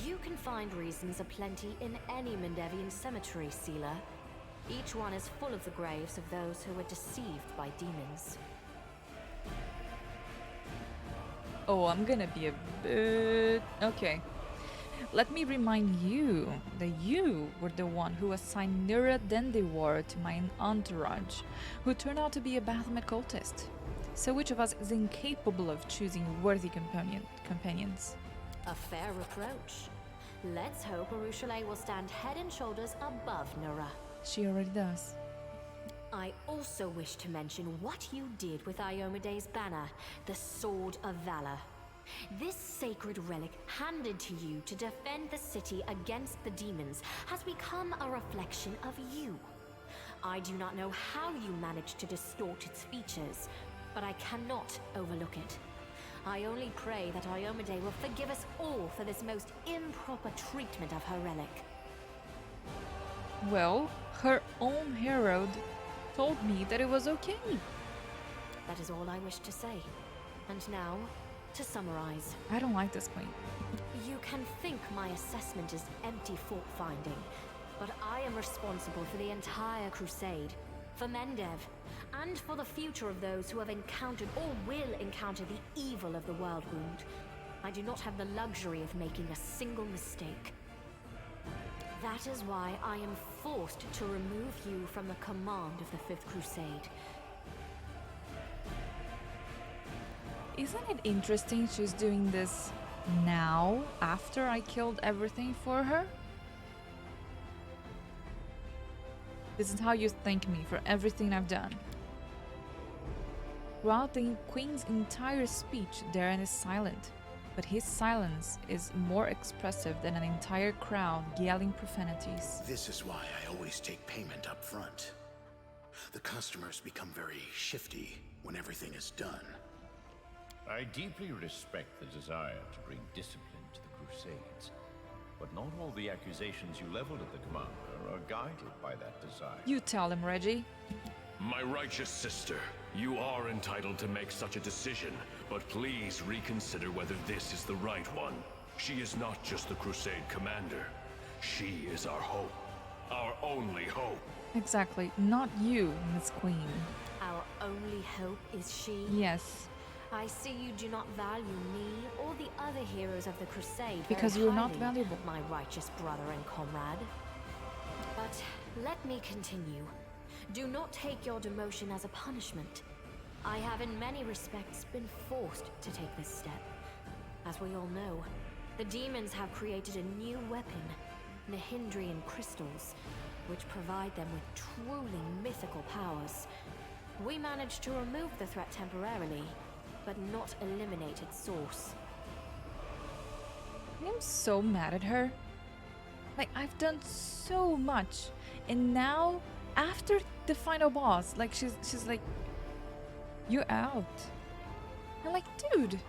You can find reasons aplenty in any Mendevian cemetery, Sealer. Each one is full of the graves of those who were deceived by demons. Oh, I'm gonna be a bit... Okay. Let me remind you that you were the one who assigned Nira Dendewar to my entourage, who turned out to be a Baphomet cultist. So which of us is incapable of choosing worthy companions? A fair reproach. Let's hope Urushalei will stand head and shoulders above Nura. She already does. I also wish to mention what you did with Iomede's banner, the Sword of Valor. This sacred relic handed to you to defend the city against the demons has become a reflection of you. I do not know how you managed to distort its features, but I cannot overlook it. I only pray that Iomede will forgive us all for this most improper treatment of her relic. Well, her own herald told me that it was okay. That is all I wish to say. And now, to summarize. I don't like this queen. You can think my assessment is empty fault-finding, but I am responsible for the entire crusade, for Mendev, and for the future of those who have encountered or will encounter the evil of the Worldwound. I do not have the luxury of making a single mistake. That is why I am forced to remove you from the command of the Fifth Crusade. Isn't it interesting she's doing this now, after I killed everything for her? This is how you thank me for everything I've done. Throughout the Queen's entire speech, Darren is silent, but his silence is more expressive than an entire crowd yelling profanities. This is why I always take payment up front. The customers become very shifty when everything is done. I deeply respect the desire to bring discipline to the Crusades, but not all the accusations you leveled at the commander are guided by that desire. You tell him, Reggie. My righteous sister, you are entitled to make such a decision, but please reconsider whether this is the right one. She is not just the Crusade commander. She is our hope. Our only hope. Exactly, not you, Miss Queen. Our only hope is she? Yes. I see you do not value me or the other heroes of the Crusade Because very you're not highly, valuable. my righteous brother and comrade. But let me continue. Do not take your demotion as a punishment. I have in many respects been forced to take this step. As we all know, the demons have created a new weapon, Nihindrian crystals, which provide them with truly mythical powers. We managed to remove the threat temporarily, but not eliminate its source. I'm so mad at her. Like, I've done so much, and now, after the final boss, like, she's like, you're out. I'm like, dude,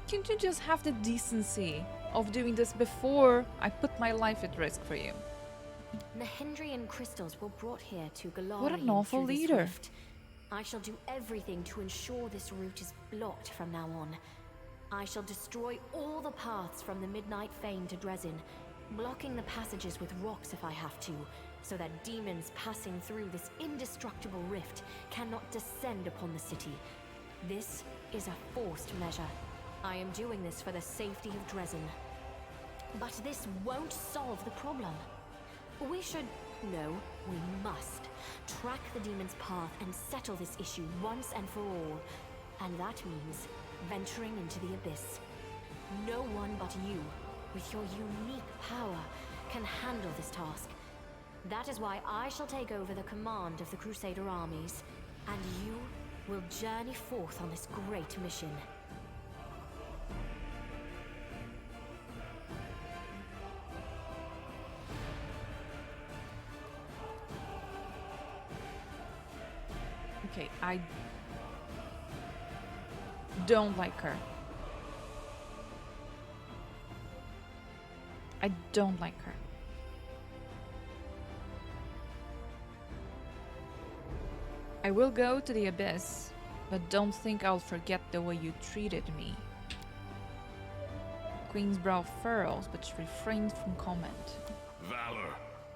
can't you just have the decency of doing this before I put my life at risk for you? Nihindrian crystals were brought here to Galarian What an awful through this leader. rift. I shall do everything to ensure this route is blocked from now on. I shall destroy all the paths from the Midnight Fane to Dresden, blocking the passages with rocks if I have to, so that demons passing through this indestructible rift cannot descend upon the city. This is a forced measure. I am doing this for the safety of Dresden. But this won't solve the problem. We should... no, we must track the demon's path and settle this issue once and for all. And that means venturing into the abyss. No one but you, with your unique power, can handle this task. That is why I shall take over the command of the Crusader armies, and you will journey forth on this great mission. Okay, I don't like her. I don't like her. I will go to the abyss, but don't think I'll forget the way you treated me. Queen's brow furrows, but she refrained from comment. Valor,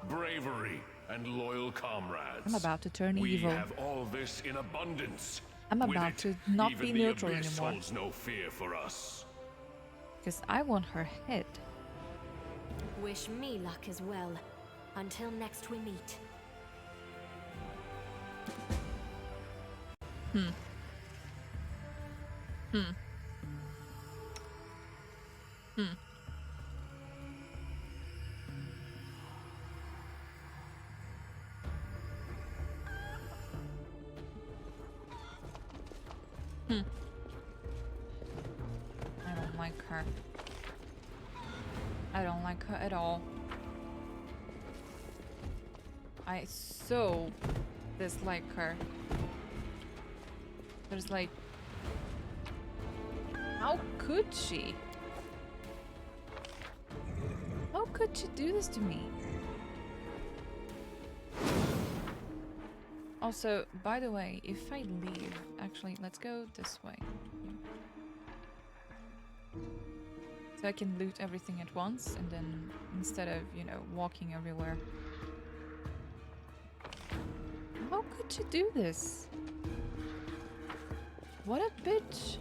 bravery, and loyal comrades. I'm about to turn we evil. have all this in abundance. I'm With about it, to not even be the neutral abyss anymore. holds no fear for us. Because I want her head. Wish me luck as well. Until next we meet. I don't like her. I don't like her at all. I so dislike her. There's like... How could she? How could she do this to me? Also, by the way, if I leave... Actually, let's go this way. So I can loot everything at once, and then instead of, you know, walking everywhere. How could she do this? What a bitch!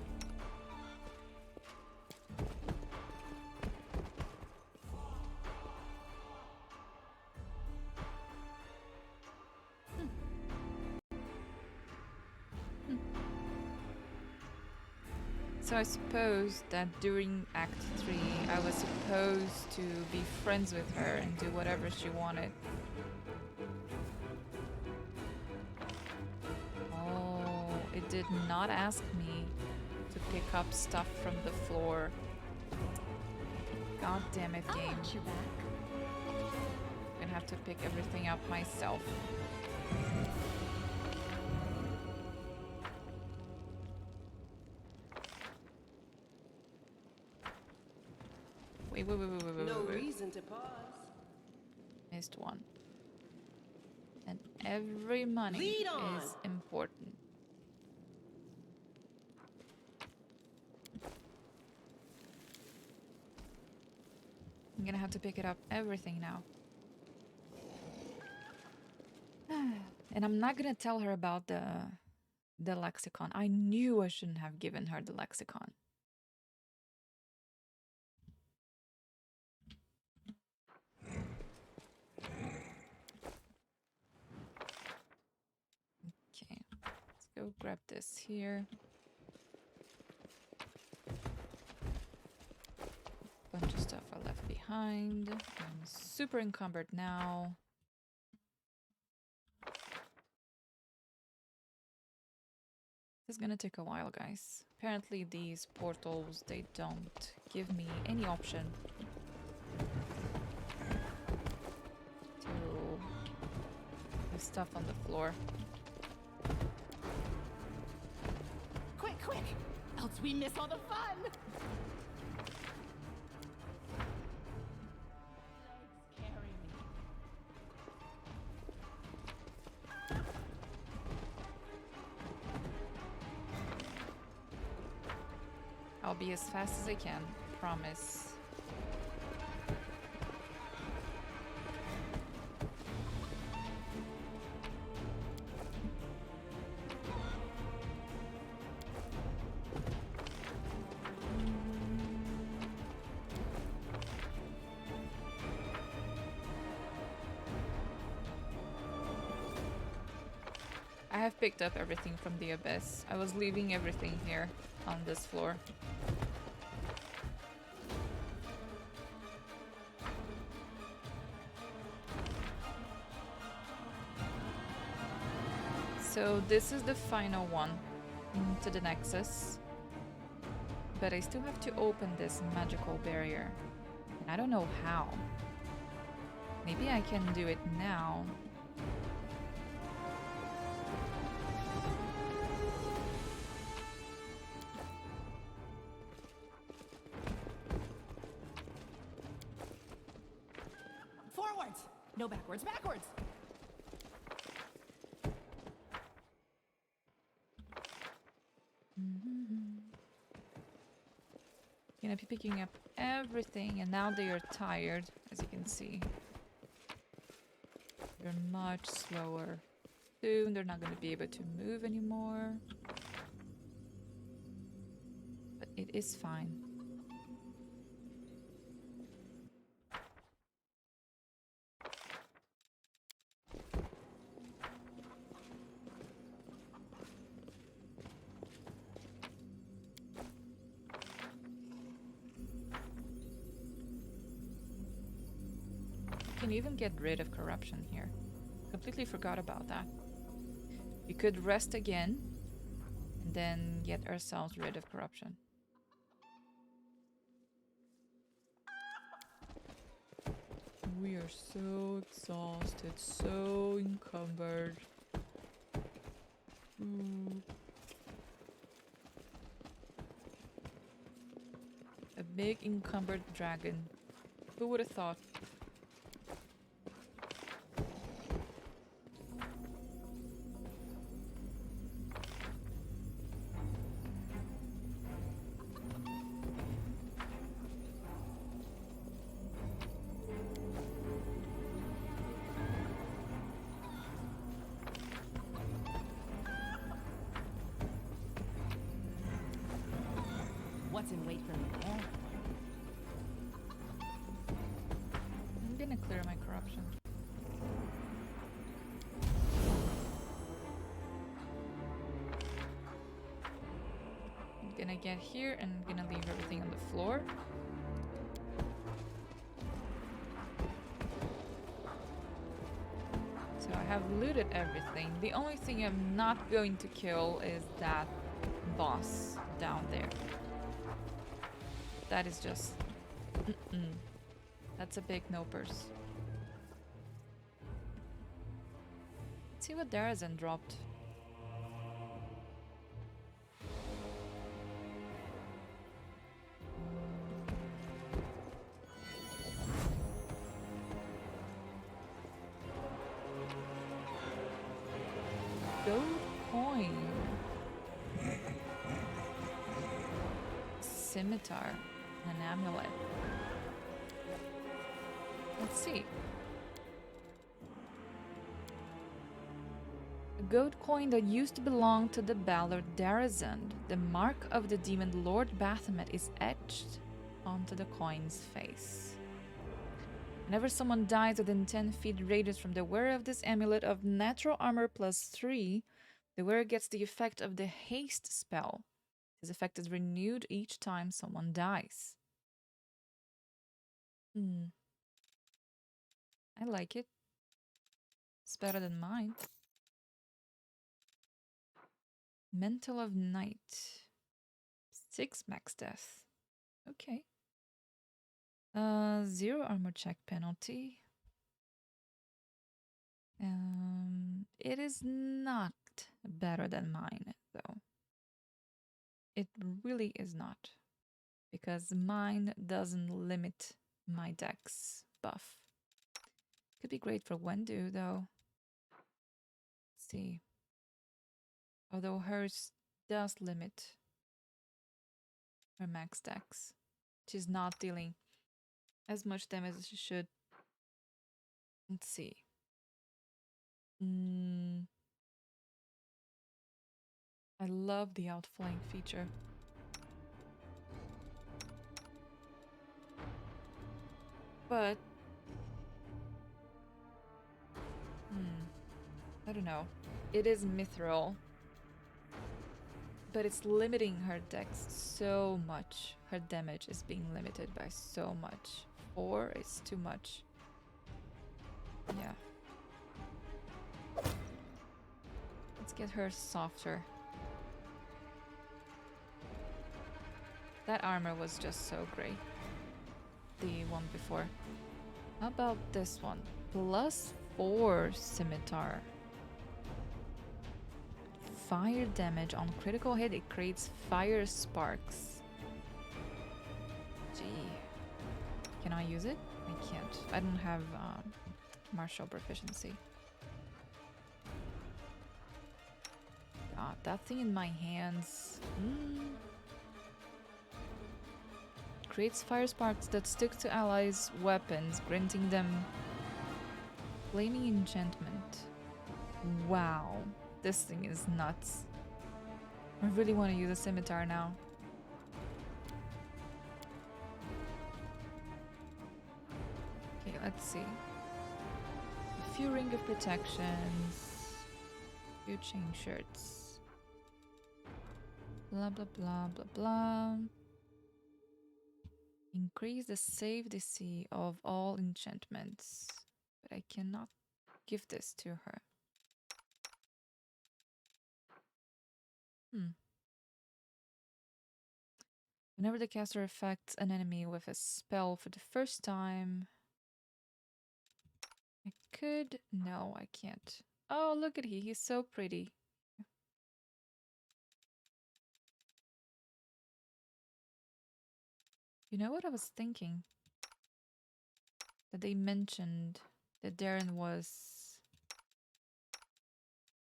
So I suppose that during Act 3 I was supposed to be friends with her and do whatever she wanted. Oh, it did not ask me to pick up stuff from the floor. God damn it, game. You back. I'm gonna have to pick everything up myself. Wait. No reason to pause. Missed one. And every money Lead on. is important. I'm gonna have to pick it up everything now. And I'm not gonna tell her about the lexicon. I knew I shouldn't have given her the lexicon. Okay, let's go grab this here. Bunch of stuff I left behind. I'm super encumbered now. This is gonna take a while, guys. Apparently these portals, they don't give me any option to leave stuff on the floor. Quick, else we miss all the fun. Legs carry me. I'll be as fast as I can, promise. I have picked up everything from the abyss. I was leaving everything here on this floor. So this is the final one to the Nexus. But I still have to open this magical barrier. And I don't know how. Maybe I can do it now. Forwards! No backwards, backwards! Gonna picking up everything, and now they are tired, as you can see. They're much slower. Soon they're not going to be able to move anymore. But it is fine. You can even get rid of corruption here. Completely forgot about that. We could rest again and then get ourselves rid of corruption. We are so exhausted, so encumbered. A big encumbered dragon. Who would have thought? What's in wait for me there? I'm gonna clear my corruption. I'm gonna get here and I'm gonna leave everything on the floor. So I have looted everything. The only thing I'm not going to kill is that boss down there. That is just... That's a big no-pers. Let's see what Darazen dropped. Gold coin. Scimitar. An amulet. Let's see. A gold coin that used to belong to the Ballard Darazund. The mark of the demon Lord Baphomet is etched onto the coin's face. Whenever someone dies within 10 feet radius from the wearer of this amulet of natural armor +3, the wearer gets the effect of the haste spell. This effect is renewed each time someone dies. I like it. It's better than mine. Mental of Night. 6 max death. Okay. 0 armor check penalty. It is not better than mine, though. It really is not. Because mine doesn't limit my dex buff. Could be great for Wendu, though. Let's see. Although hers does limit her max dex. She's not dealing as much damage as she should. Let's see. I love the outflank feature. But I don't know. It is mithril. But it's limiting her dex so much. Her damage is being limited by so much. 4 is too much. Yeah. Let's get her softer. That armor was just so great. The one before. How about this one? +4 scimitar. Fire damage on critical hit. It creates fire sparks. Gee. Can I use it? I can't. I don't have martial proficiency. God, that thing in my hands. Creates fire sparks that stick to allies' weapons, granting them flaming enchantment. Wow, this thing is nuts. I really want to use a scimitar now. Okay, let's see. A few ring of protections. A few chain shirts. Blah blah blah blah blah. Increase the save DC of all enchantments. But I cannot give this to her. Whenever the caster affects an enemy with a spell for the first time... I could... No, I can't. Oh, look at he's so pretty. You know what I was thinking? That they mentioned that Darren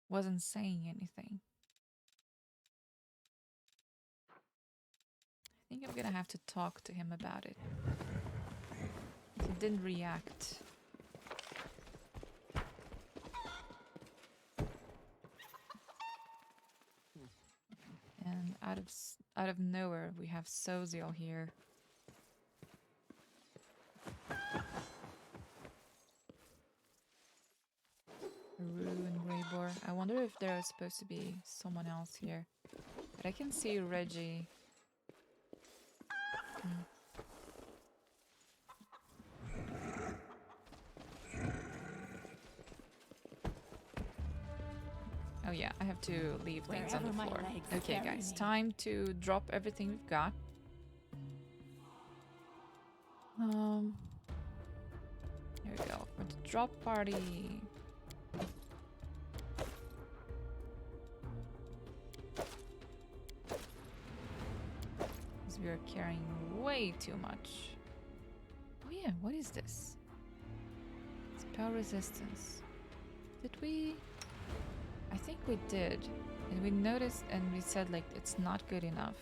wasn't saying anything. I think I'm gonna have to talk to him about it. He didn't react. And out of nowhere, we have Soziel here. Rue and Greybor. I wonder if there is supposed to be someone else here. But I can see Reggie. Oh yeah, I have to leave things on the floor. Okay guys, time to drop everything we've got. Here we go, for the drop party. Because we are carrying way too much. Oh yeah, what is this? Spell resistance. Did we... I think we did, and we noticed and we said like it's not good enough.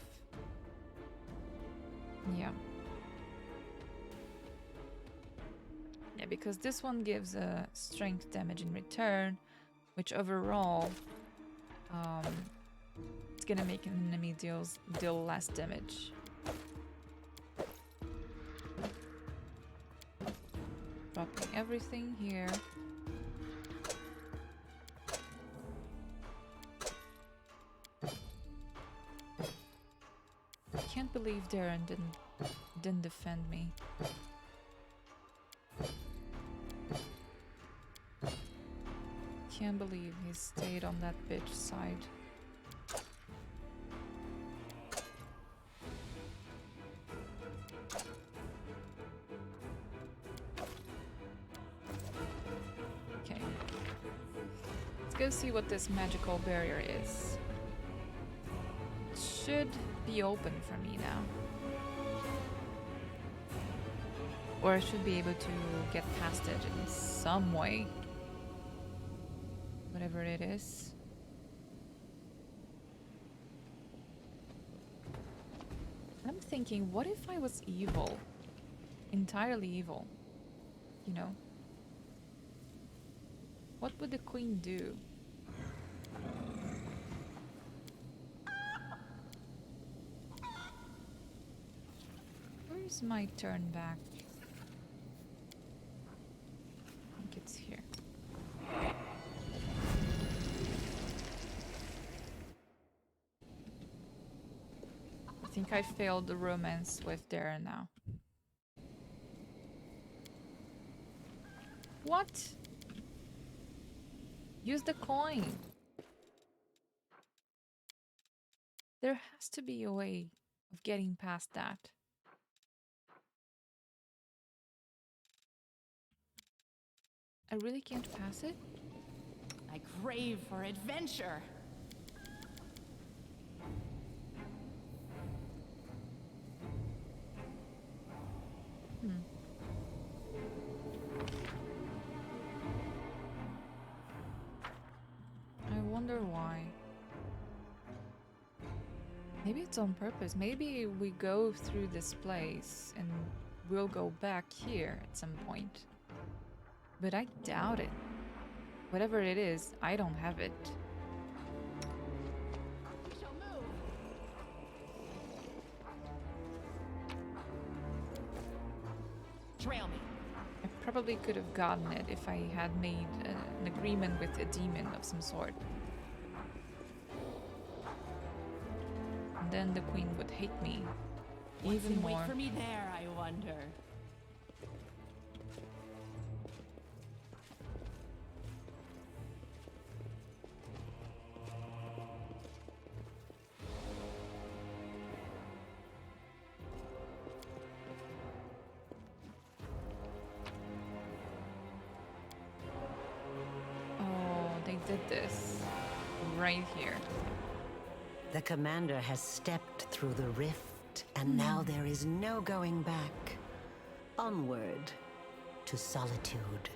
Yeah. Yeah, because this one gives a strength damage in return, which overall it's gonna make an enemy deal less damage. Dropping everything here. I can't believe Darren didn't defend me. Can't believe he stayed on that bitch side. Okay. Let's go see what this magical barrier is. It should be open for me now. Or I should be able to get past it in some way. Whatever it is. I'm thinking, what if I was evil? Entirely evil. You know? What would the queen do? Where's my turn back? I think it's here. I think I failed the romance with Darren now. What? Use the coin. There has to be a way of getting past that. I really can't pass it? I crave for adventure. I wonder why. Maybe it's on purpose. Maybe we go through this place and we'll go back here at some point. But I doubt it. Whatever it is, I don't have it. We shall move. Trail me. I probably could have gotten it if I had made an agreement with a demon of some sort. And then the queen would hate me What's even in more. wait for me there, I wonder. Oh, they did this right here. The commander has stepped through the rift, and now there is no going back. Onward, to solitude,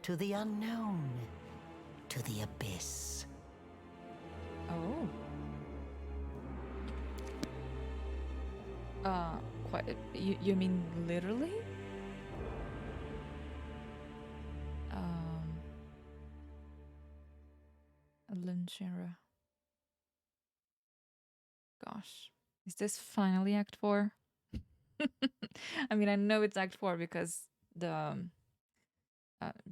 to the unknown, to the abyss. Oh. Quite. You mean literally? Lunchera. Gosh. Is this finally Act 4? I mean, I know it's Act 4 because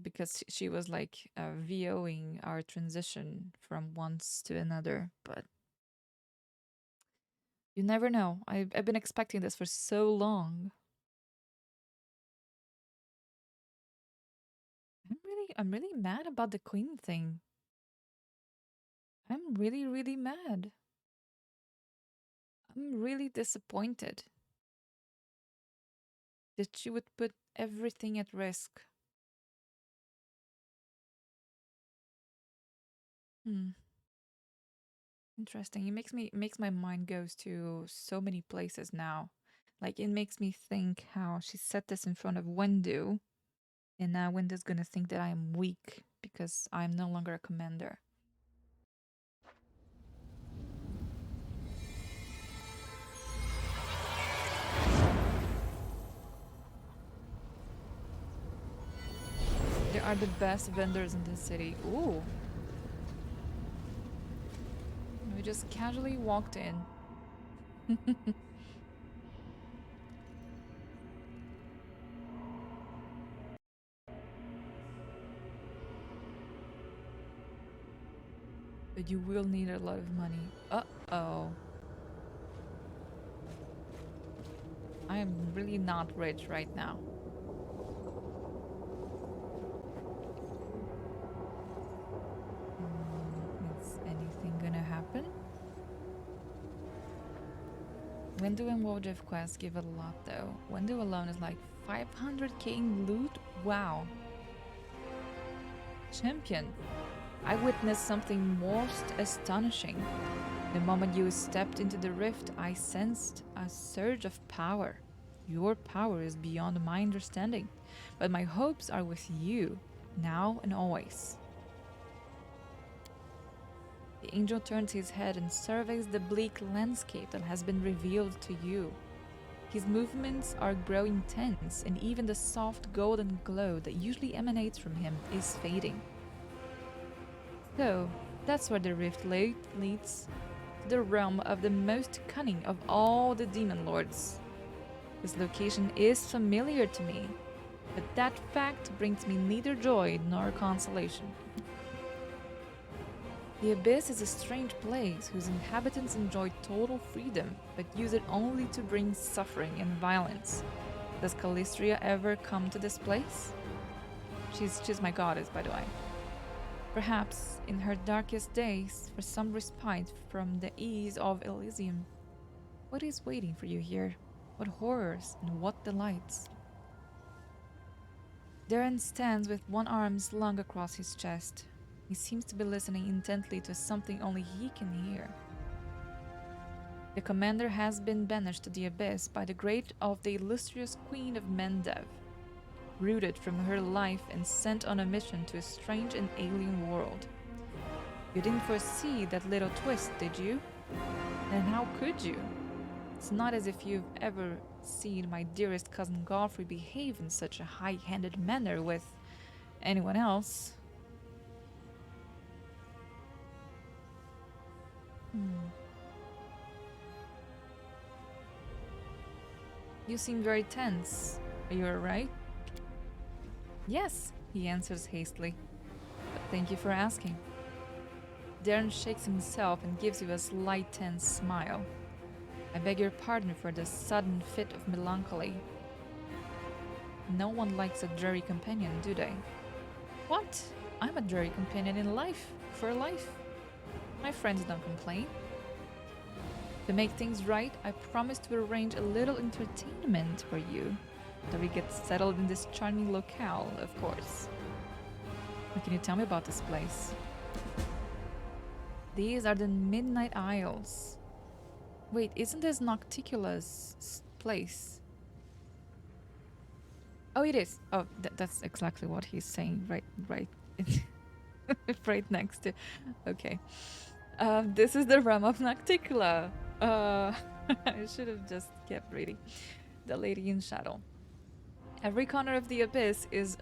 because she was like VOing our transition from once to another, but you never know. I've been expecting this for so long. I'm really mad about the queen thing. I'm really mad. I'm really disappointed that she would put everything at risk. Interesting. It makes my mind goes to so many places now. Like it makes me think how she said this in front of Wendu, and now Wendu's gonna think that I am weak because I'm no longer a commander. They are the best vendors in this city. Ooh. We just casually walked in. But you will need a lot of money. Uh-oh. I am really not rich right now. Is anything gonna happen? Wendu and Wojif quests give a lot though. Wendu alone is like 500k in loot? Wow. Champion. I witnessed something most astonishing. The moment you stepped into the rift, I sensed a surge of power. Your power is beyond my understanding, but my hopes are with you, now and always. The angel turns his head and surveys the bleak landscape that has been revealed to you. His movements are growing tense, and even the soft golden glow that usually emanates from him is fading. So, that's where the rift leads, to the realm of the most cunning of all the demon lords. This location is familiar to me, but that fact brings me neither joy nor consolation. The Abyss is a strange place whose inhabitants enjoy total freedom, but use it only to bring suffering and violence. Does Calistria ever come to this place? She's my goddess, by the way. Perhaps, in her darkest days, for some respite from the ease of Elysium. What is waiting for you here? What horrors and what delights? Darren stands with one arm slung across his chest. He seems to be listening intently to something only he can hear. The commander has been banished to the Abyss by the grade of the illustrious Queen of Mendev, rooted from her life and sent on a mission to a strange and alien world. You didn't foresee that little twist, did you? And how could you? It's not as if you've ever seen my dearest cousin Godfrey behave in such a high-handed manner with anyone else. You seem very tense. Are you alright? Yes, he answers hastily. But thank you for asking. Darren shakes himself and gives you a slight tense smile. I beg your pardon for the sudden fit of melancholy. No one likes a dreary companion, do they? What? I'm a dreary companion in life, for life. My friends don't complain. To make things right, I promise to arrange a little entertainment for you. After we get settled in this charming locale, of course. What can you tell me about this place? These are the Midnight Isles. Wait, isn't this Nocticula's place? Oh, it is. Oh, that's exactly what he's saying. Right, right next to. Okay. This is the realm of Nocticula. I should have just kept reading. The Lady in Shadow. Every corner of the abyss is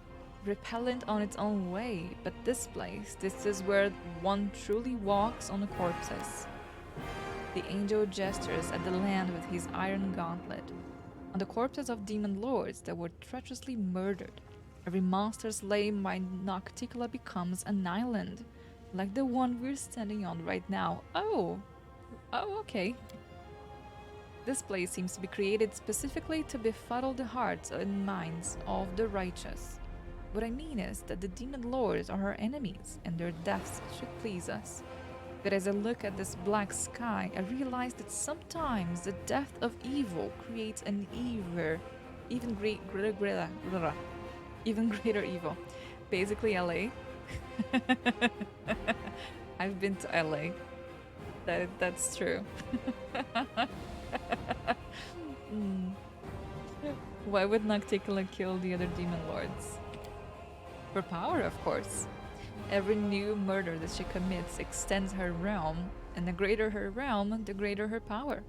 repellent on its own way, but this place, this is where one truly walks on the corpses. The angel gestures at the land with his iron gauntlet. On the corpses of demon lords that were treacherously murdered, every monster slain by Nocticula becomes an island, like the one we're standing on right now. Oh, okay. This place seems to be created specifically to befuddle the hearts and minds of the righteous. What I mean is that the demon lords are our enemies, and their deaths should please us. But as I look at this black sky, I realize that sometimes the death of evil creates an even greater evil. Basically, LA. I've been to LA. That's true. Why would Nocticula kill the other demon lords? For power, of course. Every new murder that she commits extends her realm, and the greater her realm, the greater her power.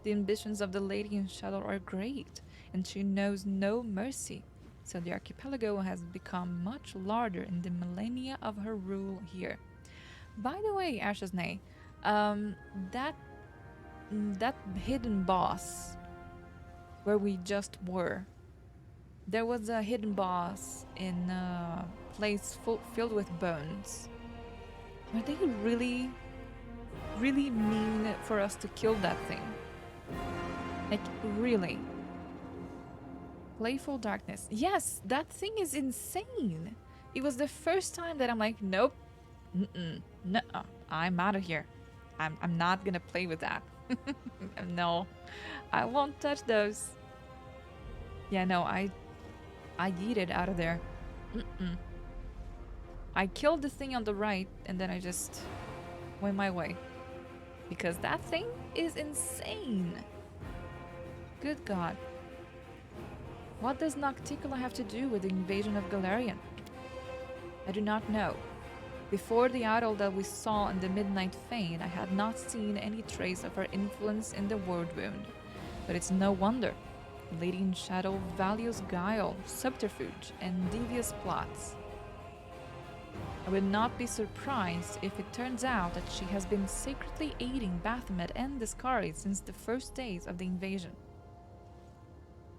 The ambitions of the Lady in Shadow are great, and she knows no mercy, so the archipelago has become much larger in the millennia of her rule here. By the way, Ashesnay, that hidden boss where we just were, there was a hidden boss in a place filled with bones. Are they really mean for us to kill that thing? Like, really? Playful darkness. Yes, that thing is insane. It was the first time that I'm like, nope, nuh-uh, I'm out of here. I'm not gonna play with that. No, I won't touch those. Yeah, no, I yeeted out of there. I killed the thing on the right, and then I just went my way. Because that thing is insane. Good God. What does Nocticula have to do with the invasion of Galarian? I do not know. Before the idol that we saw in the Midnight Fane, I had not seen any trace of her influence in the World Wound. But it's no wonder. The Lady in Shadow values guile, subterfuge, and devious plots. I would not be surprised if it turns out that she has been secretly aiding Baphomet and the Skari since the first days of the invasion.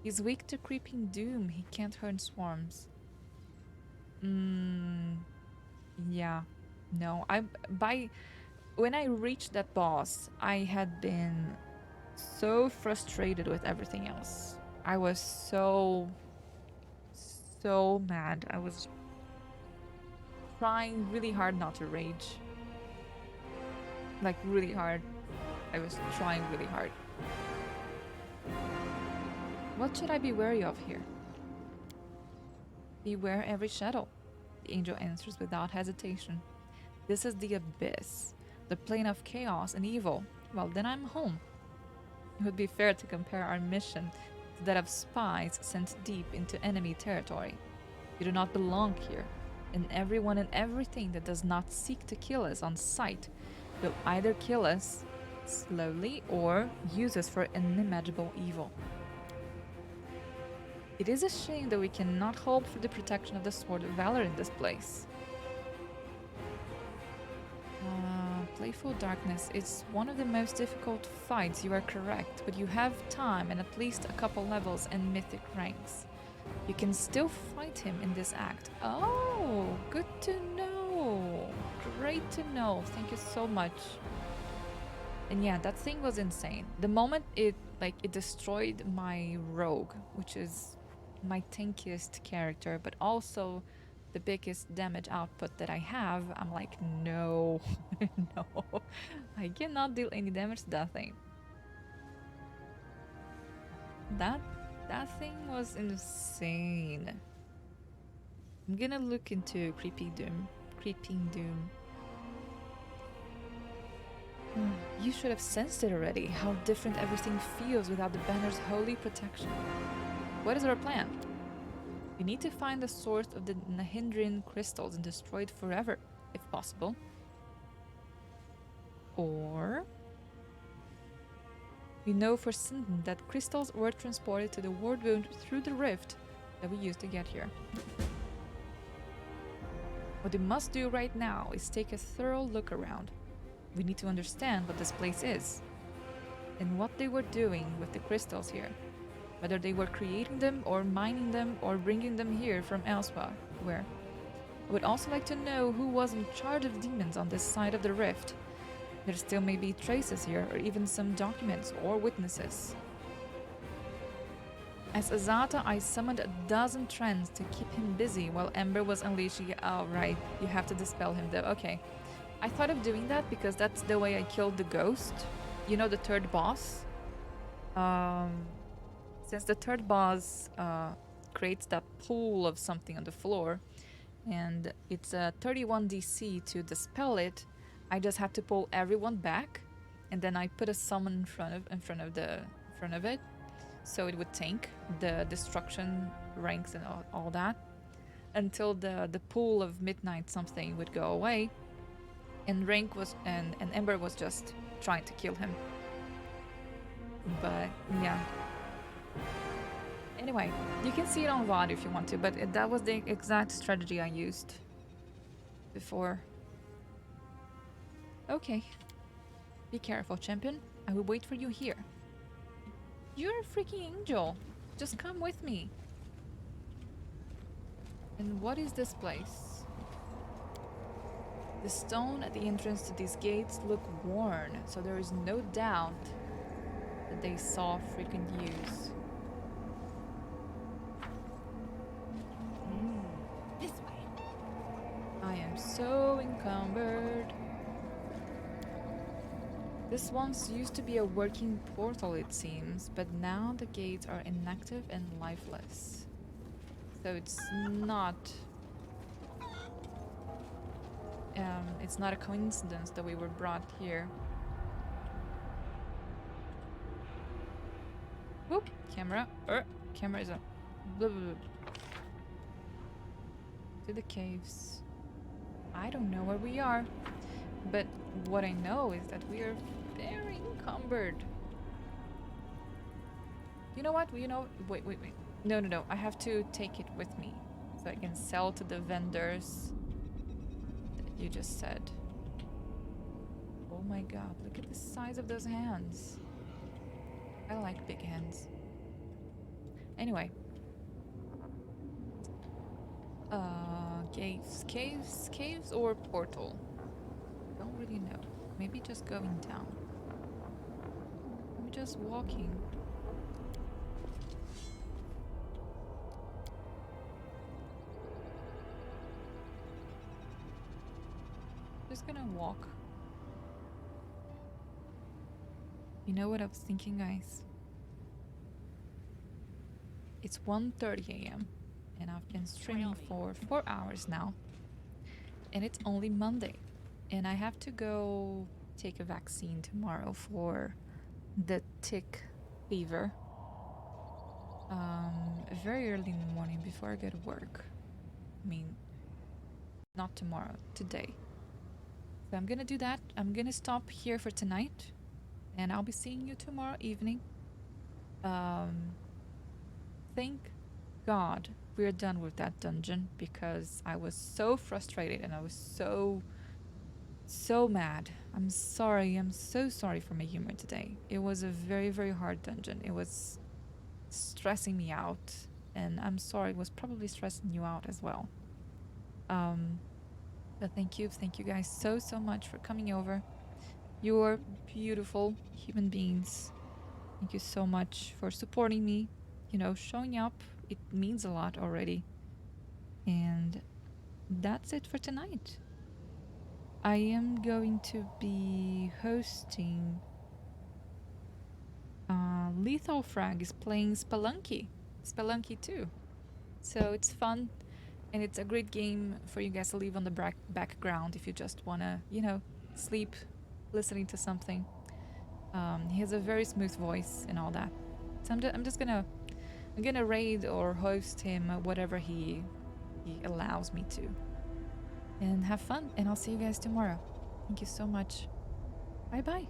He's weak to creeping doom, he can't hurt swarms. Yeah. No, when I reached that boss, I had been so frustrated with everything else. I was so mad. I was trying really hard not to rage. Like, really hard. I was trying really hard. What should I be wary of here? Beware every shadow, the angel answers without hesitation. This is the abyss, the plane of chaos and evil. Well, then I'm home. It would be fair to compare our mission to that of spies sent deep into enemy territory. We do not belong here, and everyone and everything that does not seek to kill us on sight will either kill us slowly or use us for unimaginable evil. It is a shame that we cannot hope for the protection of the Sword of Valor in this place. Playful Darkness. It's one of the most difficult fights, you are correct, but you have time and at least a couple levels and mythic ranks. You can still fight him in this act. Oh, good to know. Great to know. Thank you so much. And yeah, that thing was insane. The moment it destroyed my rogue, which is my tankiest character, but also the biggest damage output that I have, I'm like, no, no, I cannot deal any damage to that thing. That thing was insane. I'm gonna look into Creeping Doom. You should have sensed it already, how different everything feels without the banner's holy protection. What is our plan? We need to find the source of the Nahindrian crystals and destroy it forever, if possible. Or we know for certain that crystals were transported to the ward wound through the rift that we used to get here. What we must do right now is take a thorough look around. We need to understand what this place is and what they were doing with the crystals here. Whether they were creating them or mining them or bringing them here from elsewhere. I would also like to know who was in charge of demons on this side of the rift. There still may be traces here or even some documents or witnesses. As Azata, I summoned a dozen trends to keep him busy while Ember was unleashing. Oh right, you have to dispel him though. Okay. I thought of doing that because that's the way I killed the ghost. You know, the third boss? Since the third boss creates that pool of something on the floor, and it's a 31 DC to dispel it, I just have to pull everyone back, and then I put a summon in front of it, so it would tank the destruction ranks and all that, until the pool of midnight something would go away, and and Ember was just trying to kill him. But yeah. Anyway, you can see it on VOD if you want to, but that was the exact strategy I used before. Okay. Be careful, champion. I will wait for you here. You're a freaking angel. Just come with me. And what is this place? The stone at the entrance to these gates look worn, so there is no doubt that they saw freaking use. This way. I am so encumbered. This once used to be a working portal, it seems, but now the gates are inactive and lifeless. So it's not a coincidence that we were brought here. Whoop! Camera. Camera is up. Blah, blah, blah. To the caves. I don't know where we are, but what I know is that we are very encumbered. You know what? Wait. No. I have to take it with me so I can sell to the vendors that you just said. Oh my god, look at the size of those hands. I like big hands. Anyway. Caves or portal? Don't really know. Maybe just going down. Maybe just walking. Just gonna walk. You know what I was thinking, guys? It's 1:30 a.m. and I've been streaming for 4 hours now. And it's only Monday. And I have to go take a vaccine tomorrow for the tick fever. Very early in the morning before I go to work. I mean, not tomorrow, today. So I'm gonna do that. I'm gonna stop here for tonight. And I'll be seeing you tomorrow evening. Thank God we're done with that dungeon, because I was so frustrated and I was so mad. I'm sorry. I'm so sorry for my humor today. It was a very, very hard dungeon. It was stressing me out, and I'm sorry it was probably stressing you out as well. But thank you guys so much for coming over. You're beautiful human beings. Thank you so much for supporting me, you know, showing up. It means a lot already. And that's it for tonight. I am going to be hosting. Lethal Frag is playing Spelunky 2. So it's fun, and it's a great game for you guys to leave on the background if you just wanna, you know, sleep listening to something. He has a very smooth voice and all that. So I'm gonna raid or host him, whatever he allows me to. And have fun, and I'll see you guys tomorrow. Thank you so much. Bye bye.